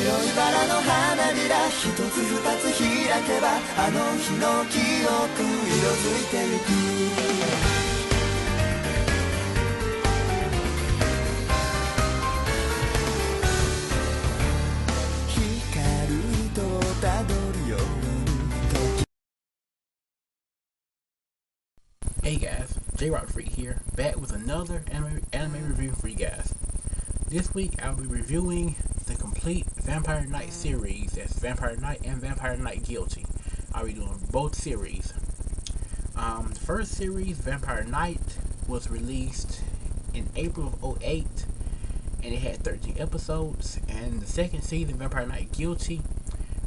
白いバラの花びら一つ二つ開けばあの日の記憶色づいてゆくHey guys, J-Rock Freak here, back with another anime review for you guys. This week I'll be reviewing the complete Vampire Knight series. That's Vampire Knight and Vampire Knight Guilty. I'll be doing both series. The first series, Vampire Knight, was released in April of 2008, and it had 13 episodes. And the second season, Vampire Knight Guilty,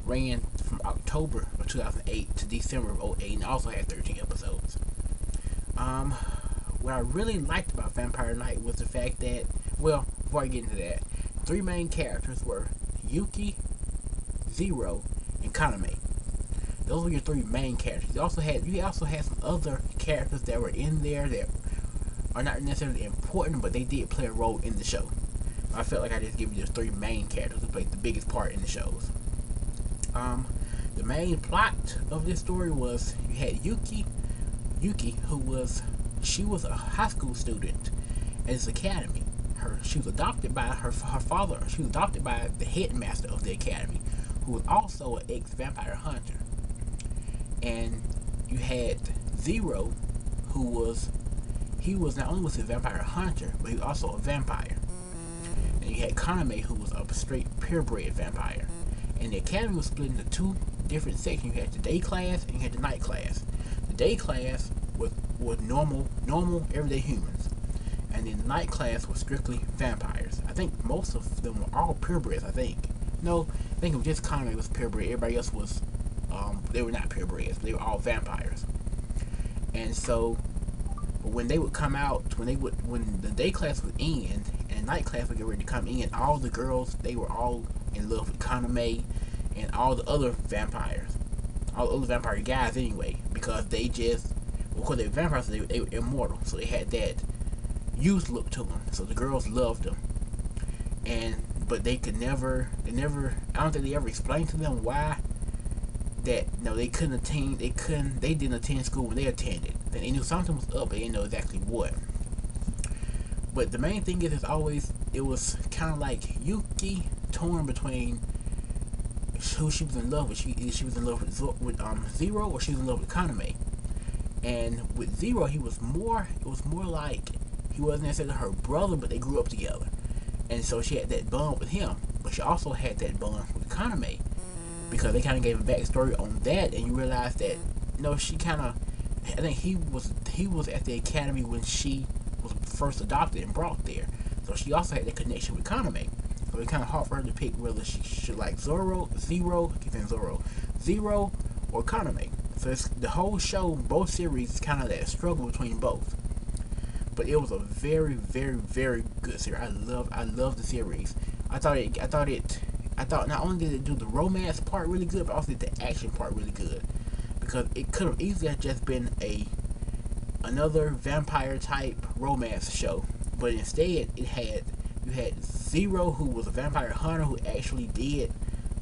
ran from October of 2008 to December of 2008, and also had 13 episodes. What I really liked about Vampire Knight was the fact that, well, before I get into that, three main characters were Yuki, Zero, and Kaname. Those were your three main characters. You also had some other characters that were in there that are not necessarily important, but they did play a role in the show. I felt like I just gave you the three main characters who played the biggest part in the shows. The main plot of this story was you had Yuki, who was a high school student at this academy. She was adopted by her father. She was adopted by the headmaster of the academy, who was also an ex-vampire hunter. And you had Zero, who was not only was a vampire hunter, but he was also a vampire. And you had Kaname, who was a straight purebred vampire. And the academy was split into two different sections. You had the day class and you had the night class. The day class was normal, everyday humans. And then the night class was strictly vampires. I think most of them were all purebreds, I think. No, I think it was just Kaname was purebred. Everybody else was, they were not purebreds. They were all vampires. And so, when they would come out, when the day class would end, and night class would get ready to come in, all the girls, they were all in love with Kaname and all the other vampires. All the other vampire guys anyway, because they just, of course they were vampires, so they were immortal, so they had that youth look to them, so the girls loved them. But they never, I don't think they ever explained to them why that, they didn't attend school when they attended. Then they knew something was up, but they didn't know exactly what. But the main thing is, it was kind of like Yuki torn between who she was in love with. She was in love with Zero, or she was in love with Kaname. And with Zero, it was more like he wasn't necessarily her brother, but they grew up together. And so she had that bond with him, but she also had that bond with Kaname, because they kind of gave a backstory on that, and you realize that, I think he was at the academy when she was first adopted and brought there. So she also had that connection with Kaname. So it's kind of hard for her to pick whether she should like Zero, or Kaname. So it's, the whole show, both series, is kind of that struggle between both. But it was a very, very, very good series. I love the series. I thought not only did it do the romance part really good, but also did the action part really good. Because it could have easily just been another vampire type romance show, but instead you had Zero, who was a vampire hunter who actually did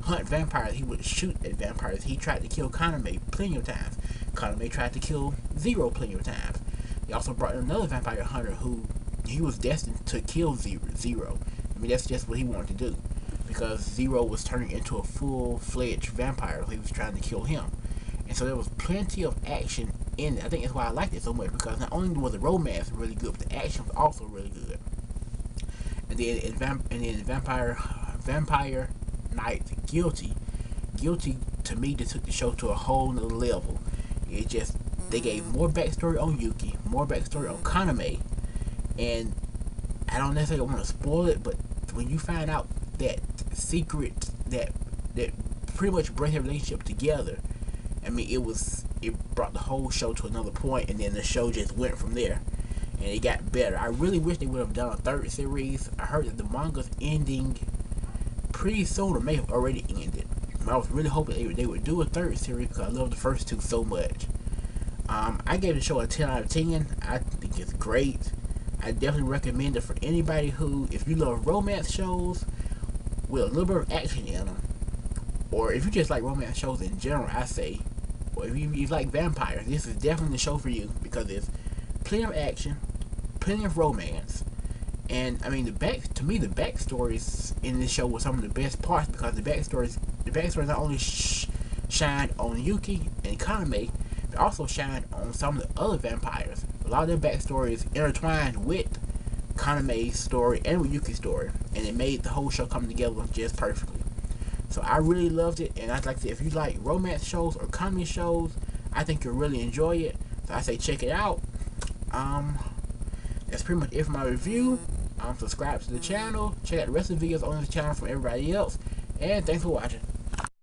hunt vampires. He would shoot at vampires. He tried to kill Kaname plenty of times. Kaname tried to kill Zero plenty of times. He also brought in another vampire hunter who he was destined to kill Zero. I mean, that's just what he wanted to do, because Zero was turning into a full-fledged vampire. So he was trying to kill him. And so there was plenty of action in it. I think that's why I liked it so much, because not only was the romance really good, but the action was also really good. And then Vampire Knight Guilty to me just took the show to a whole nother level. They gave more backstory on Yuki, more backstory on Kaname, and I don't necessarily want to spoil it, but when you find out that secret that pretty much brings their relationship together, I mean, it brought the whole show to another point, and then the show just went from there, and it got better. I really wish they would have done a third series. I heard that the manga's ending pretty soon, or may have already ended. I was really hoping they would do a third series, because I love the first two so much. I gave the show a 10 out of 10. I think it's great. I definitely recommend it for anybody who, if you love romance shows, with a little bit of action in them. Or if you just like romance shows in general, I say, or if you like vampires, this is definitely the show for you, because there's plenty of action, plenty of romance, and I mean the backstories in this show were some of the best parts, because the backstories not only shined on Yuki and Kaname, but also shined on some of the other vampires. A lot of their backstories intertwined with Kaname's story and with Yuki's story, and it made the whole show come together just perfectly. So I really loved it, and I'd like to say, if you like romance shows or comedy shows, I think you'll really enjoy it. So I say check it out. That's pretty much it for my review. Subscribe to the channel, check out the rest of the videos on the channel from everybody else, and thanks for watching.